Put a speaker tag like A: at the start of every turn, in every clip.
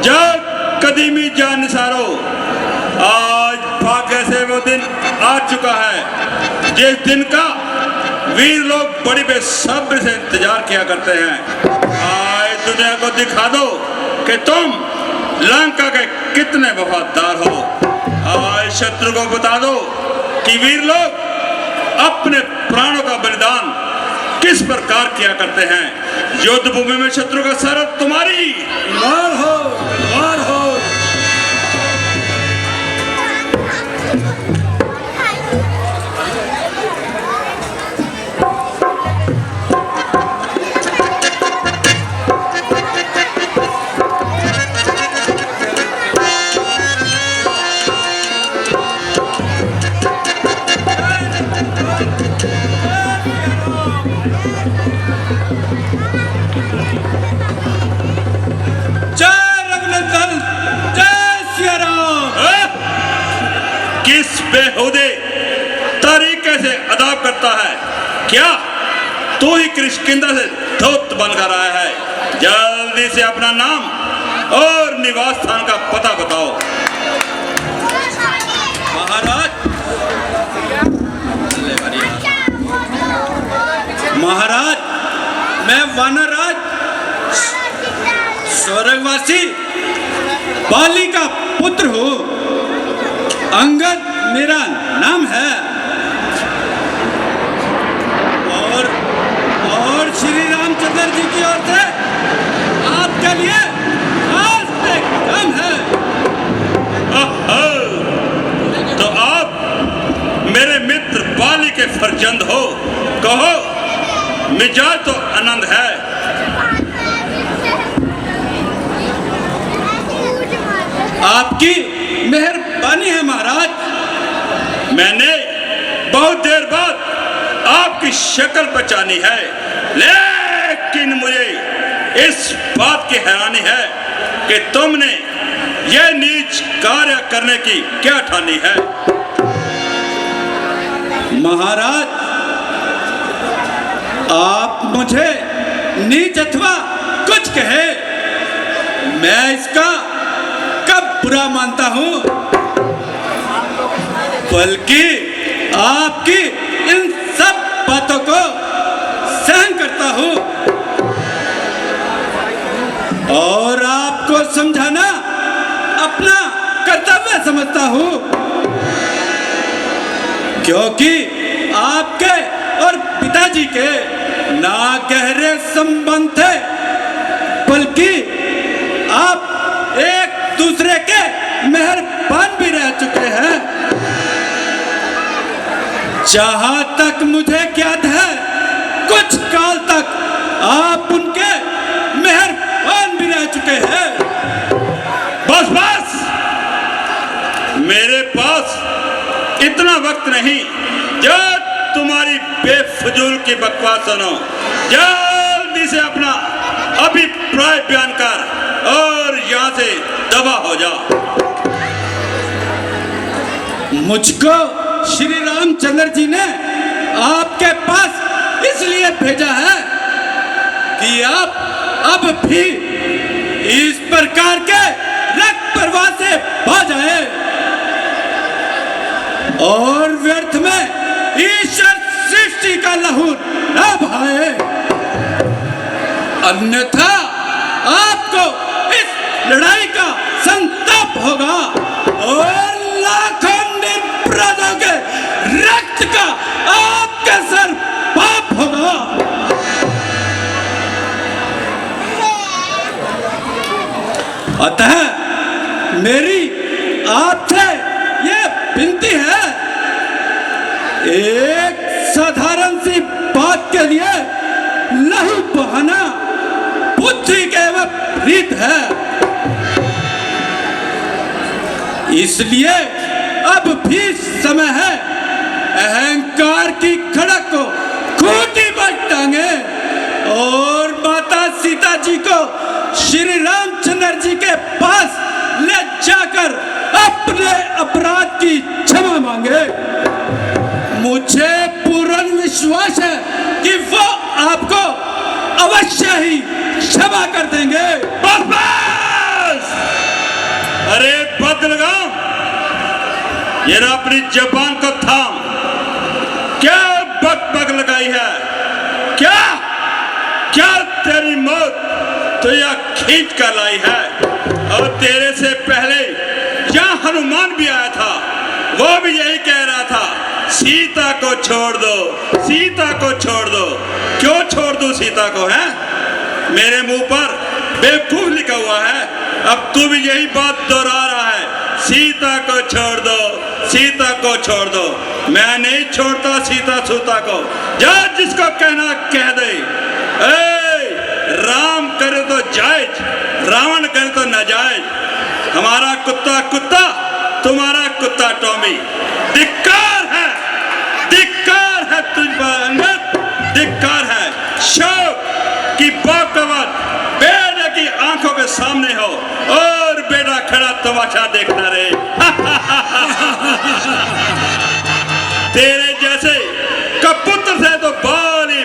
A: जब कदीमी जान निसारो, आज भाग्य से वो दिन आ चुका है जिस दिन का वीर लोग बड़ी बेसब्री से इंतजार किया करते हैं। आज दुनिया को दिखा दो कि तुम लंका के कितने वफादार हो। आज शत्रु को बता दो कि वीर लोग अपने प्राणों का बलिदान किस प्रकार किया करते हैं। युद्ध भूमि में शत्रु का सर तुम्हारी
B: मार हो, मार हो।
A: किस बेहुदे तरीके से अदा करता है? क्या तू ही किष्किंधा से धूत बनकर आया है? जल्दी से अपना नाम और निवास स्थान का पता बताओ।
B: महाराज, मैं वानरराज स्वर्गवासी बाली का पुत्र हूँ। अंगद मेरा नाम है और श्री रामचंद्र जी की ओर से आपके लिए खास एक काम है।
A: तो आप मेरे मित्र बाली के फर्जंद हो। कहो, मिजाज तो आनंद है।
B: आपकी मेहरबानी है महाराज।
A: मैंने बहुत देर बाद आपकी शक्ल पहचानी है, लेकिन मुझे इस बात की हैरानी है कि तुमने यह नीच कार्य करने की क्या ठानी है।
B: महाराज, आप मुझे नीच अथवा कुछ कहे, मैं इसका कब बुरा मानता हूँ, बल्कि आपकी इन सब बातों को सहन करता हूँ और आपको समझाना अपना कर्तव्य समझता हूँ, क्योंकि आपके और पिताजी के ना गहरे संबंध थे, बल्कि आप एक दूसरे के मेहरबान भी रह चुके हैं। जहां तक मुझे याद है, कुछ काल तक आप उनके मेहरबान भी रह चुके हैं।
A: बस बस, मेरे पास इतना वक्त नहीं जो तुम्हारी बेफजूल की बकवास सुनो। जल्दी से अपना अभिप्राय बयान कर और यहाँ से दबा हो जा।
B: मुझको श्री रामचंद्र जी ने आपके पास इसलिए भेजा है कि आप अब भी इस प्रकार के रक्त प्रवाह से बच जाए और व्यर्थ में ईश्वर सृष्टि का लहू न बहाए, अन्यथा आपको इस लड़ाई का संताप होगा और लाखों निर्दोषों के रक्त का आपके सर पाप होगा। अतः मेरी आपसे ये विनती है, एक साधारण सी बात के लिए लहू बहाना बुद्धि के विपरीत है, इसलिए अब भी समय है अहंकार की खड़क को खूंटी पर टांगे और माता सीता जी को श्री रामचंद्र जी के पास ले जाकर अपने अपराध की क्षमा मांगे। मुझे पूर्ण विश्वास है कि वो आपको अवश्य ही क्षमा कर देंगे।
A: बस बस! अरे बदलगाम, ये ना अपनी जबान को थाम। क्या बक लगाई है? क्या क्या तेरी मौत तो यह खींच कर लाई है? और तेरे से पहले यहाँ हनुमान भी आया था, वो भी यही कह रहा था, सीता को छोड़ दो, सीता को छोड़ दो। क्यों छोड़ दूं सीता को? है मेरे मुंह पर बेवकूफ लिखा हुआ है, अब तू भी यही बात दोहरा रहा है, सीता को छोड़ दो, सीता को छोड़ दो। मैं नहीं छोड़ता सीता सूता को, जा जिसको कहना कह दे। राम करे तो जायज, रावण करे तो नाजायज। हमारा कुत्ता कुत्ता, तुम्हारा कुत्ता टॉमी। धिक्कार है तुझ पर अंगद, धिक्कार है। शौक की बाकवत बेटे की आंखों के सामने हो और बेटा खड़ा तमाशा देखना रहे। तेरे जैसे कपुत्र से तो बाली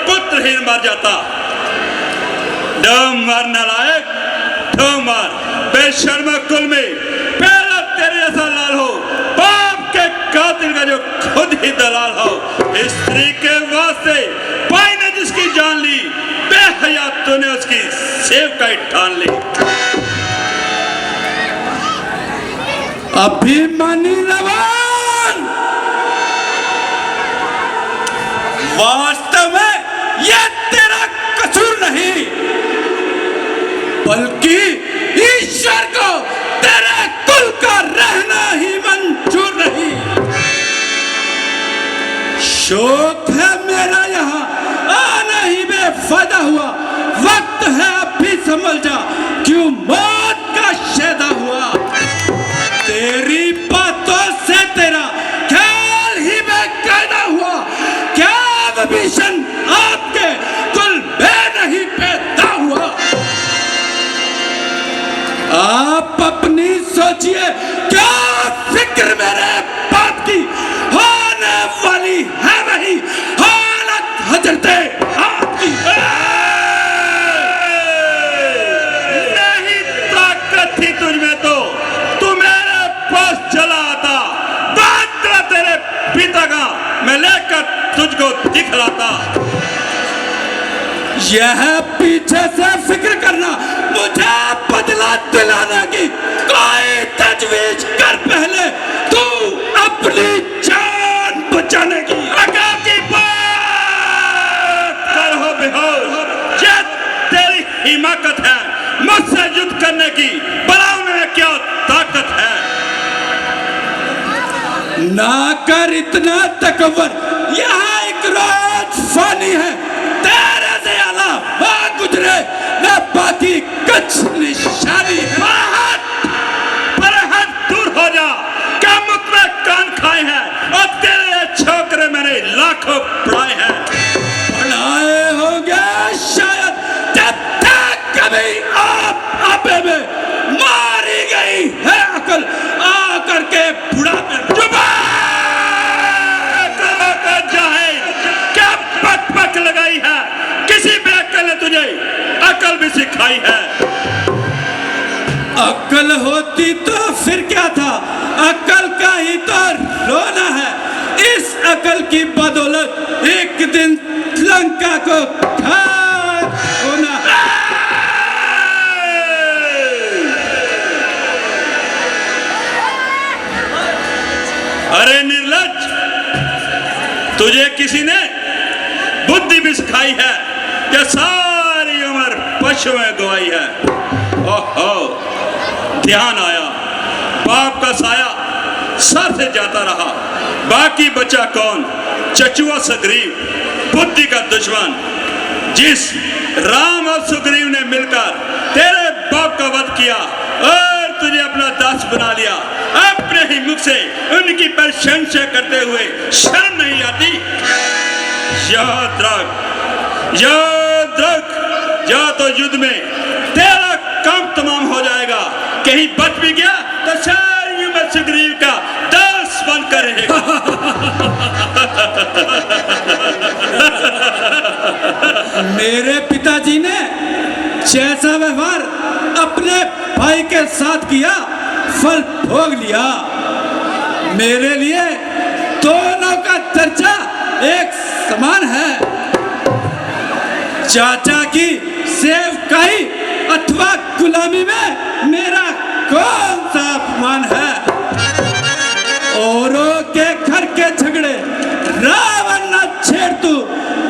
A: पुत्रहीन मर जाता। दम मार नालायक, दम मार बेशर्म कुल में पहला तेरे जैसा लाल हो, बाप के कातिल का जो खुद ही दलाल हो। स्त्री के वास्ते भाई ने जिसकी जान ली, बेहया तूने उसकी सेवकाई ठान ली।
B: अभिमानी लवान, वास्तव में यह तेरा कसूर नहीं, बल्कि ईश्वर को तेरे कुल का रहना ही मंजूर नहीं। शोक है मेरा यहाँ आना ही बेफायदा हुआ, वक्त है अब भी समझ जा क्यों मौत का शैदा हुआ। तेरी बातों से तेरा ख्याल ही बेकायदा हुआ, क्या विभीषण आपके कुल में नहीं पैदा हुआ। आप अपनी सोचिए, क्या फिक्र मेरे बात की होने वाली है वही हालत हजरते आपकी।
A: नहीं ताकत थी तुझमें तो तू मेरे पास चला आता, दांतरा तेरे पिता का मैं लेकर तुझको दिखलाता।
B: यह पीछे से फिक्र करना, मुझे बदला दिलाने की कोई तजवीज कर पहले तू अपनी जान बचाने की।
A: अकाल की बात करो बेहोश, ये तेरी हिमाकत है मुझसे युद्ध करने की, बलाओं में क्या ताकत है।
B: ना कर इतना तकबर, यहाँ एक रोज फानी है, तेरे से अलावा गुजरे न बाकी कुछ निशानी है।
A: परहद दूर हो जा, क्या मुझ में कान खाए हैं और तेरे छोकरे मैंने लाखों पढ़ाए हैं।
B: पढ़ाए होंगे शायद, जब तक कभी आप आपे में मारी गई है अकल आकर के बुढ़ापे।
A: क्या पक लगाई है, किसी बेअक्ल ने तुझे अकल भी सिखाई है।
B: अकल होती तो फिर क्या था, अकल का ही तो रोना है। इस अकल की बदौलत एक दिन लंका को खाक होना।
A: अरे निर्लज्ज, तुझे किसी ने बुद्धि भी सिखाई है क्या सारी उम्र पशु में गवाई है। ओहो, ध्यान आया, बाप का साया सर से जाता रहा, बाकी बचा कौन? चचुआ सुग्रीव, बुद्धि का दुश्मन, जिस राम और सुग्रीव ने मिलकर तेरे बाप का वध किया और तुझे अपना दास बना लिया। अपने ही मुख से उनकी प्रशंसा करते हुए शर्म नहीं आती? याद रख, याद रख, या तो युद्ध में तेरा काम तमाम हो जाएगा, कहीं बच भी गया तो सारी उम्र सुग्रीव का दास बनकर रहेगा।
B: मेरे पिताजी ने जैसा व्यवहार अपने भाई के साथ किया, फल भोग लिया। मेरे लिए दोनों का दर्जा एक समान है। चाचा की सेवकाई अथवा गुलामी में मेरा कौन सा अपमान है? औरों के घर के झगड़े रावण न छेड़ तू,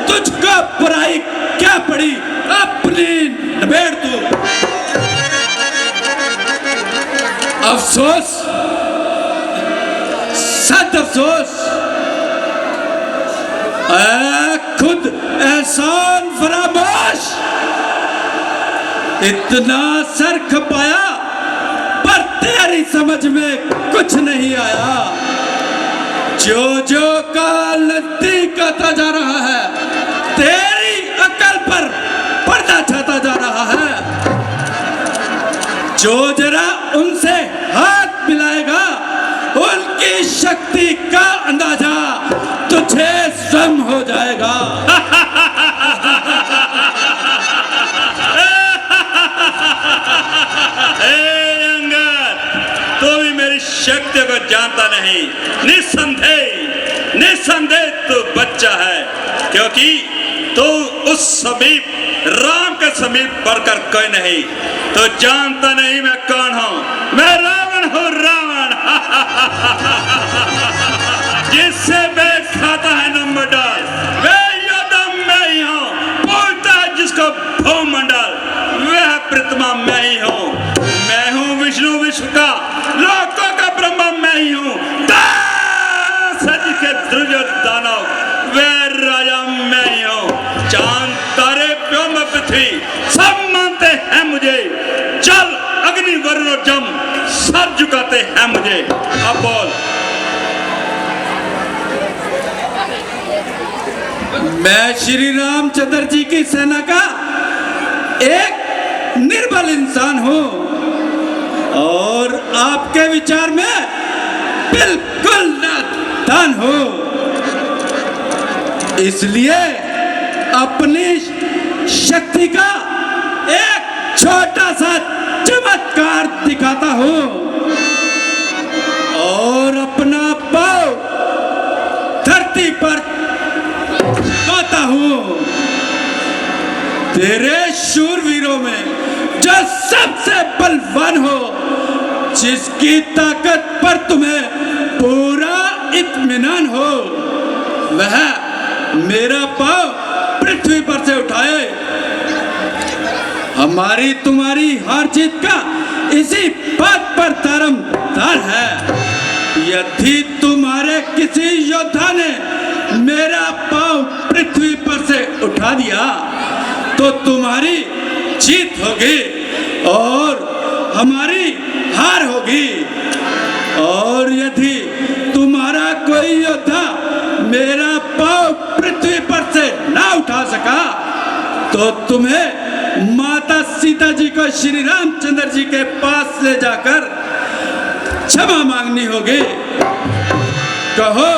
B: तुझको बुराई क्या पड़ी, अपनी निबेड़ तू। अफसोस, सद अफसोस, खुद एहसान फरामोश। इतना सर खपाया पर तेरी समझ में कुछ नहीं आया। जो जो काल नजदीक आता जा रहा है, तेरी अकल पर पर्दा छाता जा रहा है। जो जरा उनसे हाथ मिलाएगा, उनकी शक्ति का अंदाजा तुझे स्वयं हो जाएगा।
A: तो भी मेरी शक्ति को जानता नहीं। निसंदेह तू बच्चा है, क्योंकि तू उस समीप राम के समीप बढ़कर कोई नहीं। तो जानता नहीं मैं कौन हूँ। मैं रावण हूँ, रावण। जिससे मैं खाता है नंबर डाल, वे योद्धा मैं ही हूँ। बोलता है जिसको भूमंडल, वह प्रतिमा मैं ही हूँ। मैं हूँ विष्णु विश्व का, लोकों का ब्रह्मा मैं ही हूँ। सच के ध्रुव दानव, वह राजा मैं ही हूँ। चांद तारे व्योम पृथ्वी सब मानते हैं मुझे। जल अग्नि वरुण और जम सब झुकाते हैं मुझे। अब बोल।
B: मैं श्री रामचंद्र जी की सेना का एक निर्बल इंसान हूँ और आपके विचार में बिल्कुल नादान हूँ। इसलिए अपनी शक्ति का एक छोटा सा चमत्कार दिखाता हूँ और अपना पाँव धरती पर पाता हूँ। तेरे शूरवीरों में जो सबसे बलवान हो, जिसकी ताकत पर तुम्हें पूरा इत्मीनान हो, वह मेरा पाँव पृथ्वी पर से उठाए। हमारी तुम्हारी हार जीत का इसी बात पर दारोमदार है। यदि तुम्हारे किसी योद्धा ने मेरा पाँव पृथ्वी पर से उठा दिया तो तुम्हारी जीत होगी और हमारी हार होगी। और यदि तुम्हारा कोई योद्धा मेरा पाँव पृथ्वी पर से ना उठा सका तो तुम्हें माता सीता जी को श्री रामचंद्र जी के पास ले जाकर क्षमा मांगनी होगी। कहो,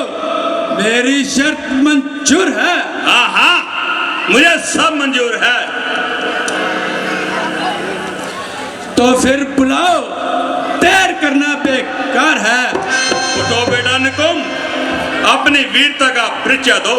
B: मेरी शर्त मंजूर है?
A: हाँ हाँ, मुझे सब मंजूर है।
B: तो फिर बुलाओ, देर करना बेकार है।
A: उठो बेटा निकुम, अपनी वीरता का परिचय दो।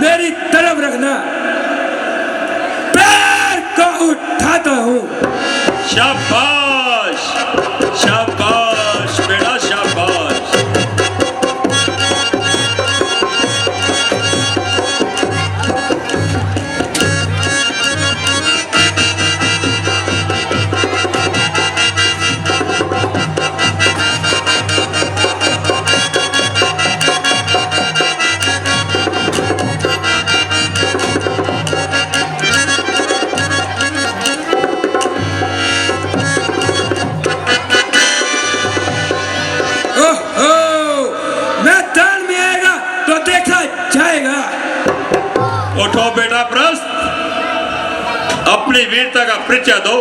C: मेरी तरफ रखना, पैर को उठाता हूँ।
A: शाबाश, शाबाश बेटा, शाबाश। सरप्रस्त अपनी वीरता का परिचय दो।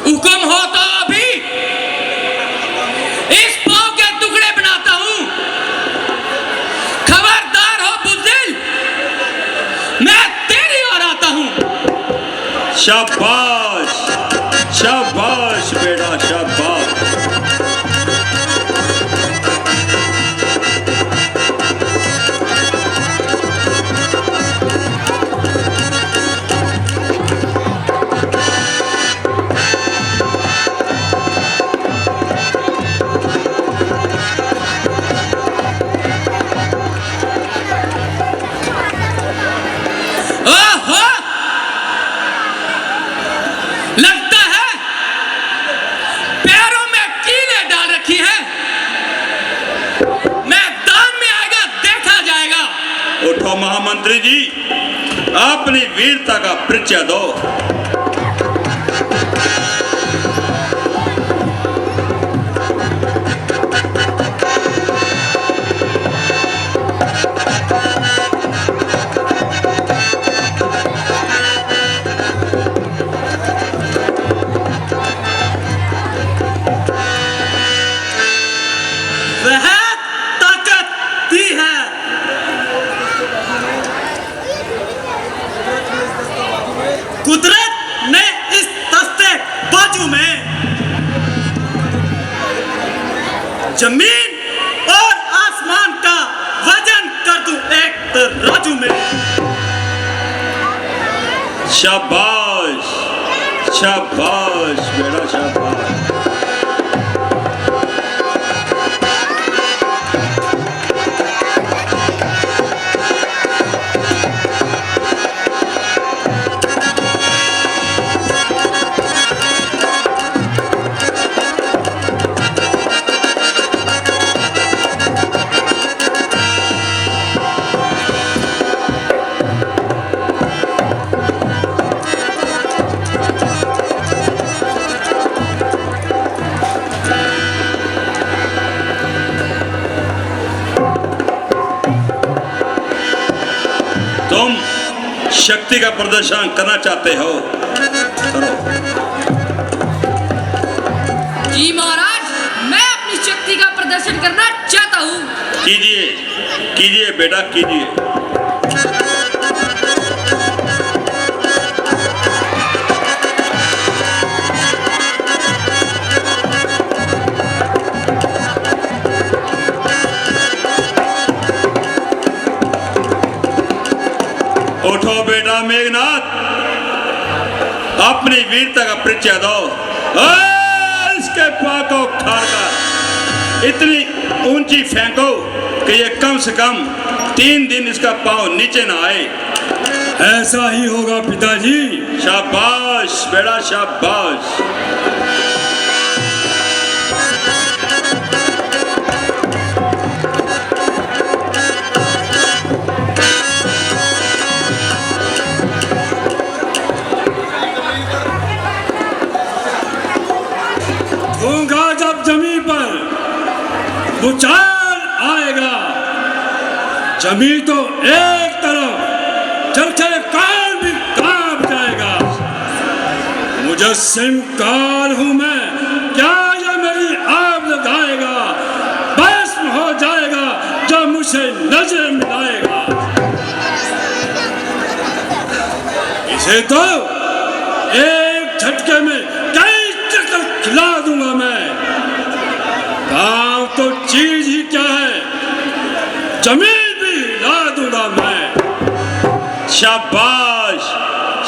B: हुक्म हो तो अभी इस पांव के टुकड़े बनाता हूं। खबरदार हो बुज़दिल, मैं तेरी ओर आता हूं।
A: शाबाश शाबाश बेटा शाबाश।
B: ओहो, लगता है पैरों में कीलें डाल रखी हैं। मैदान में आएगा देखा जाएगा।
A: उठो महामंत्री जी, अपनी वीरता का परिचय दो।
B: वह ताकत दी है। कुदरत ने इस दस्ते बाजू में जमीन और आसमान का वजन कर दूं एक तराजू में।
A: शाबाश शाबाश बेटा शाबाश। तुम शक्ति का प्रदर्शन करना चाहते हो, करो।
D: जी महाराज, मैं अपनी शक्ति का प्रदर्शन करना चाहता हूँ।
A: कीजिए कीजिए बेटा कीजिए। उठो बेटा मेघनाथ, अपनी वीरता का परिचय दो। इसके पाँव को उखाड़कर इतनी ऊंची फेंको कि ये कम से कम 3 दिन इसका पाँव नीचे ना आए।
C: ऐसा ही होगा पिताजी।
A: शाबाश बेटा शाबाश।
C: दूंगा जब जमीन पर भूचाल आएगा, जमीन तो एक तरफ चलते काल भी कांप जाएगा। मुजस्सिम काल हूं मैं, क्या ये मेरी आग लगाएगा? भस्म हो जाएगा जब मुझे नजर मिलाएगा। इसे तो एक झटके में कई चक्कर खिला दूंगा मैं। काम तो चीज ही क्या है, जमीन भी हिला दूंगा मैं।
A: शाबाश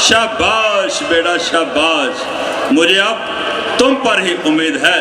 A: शाबाश बेटा शाबाश। मुझे अब तुम पर ही उम्मीद है।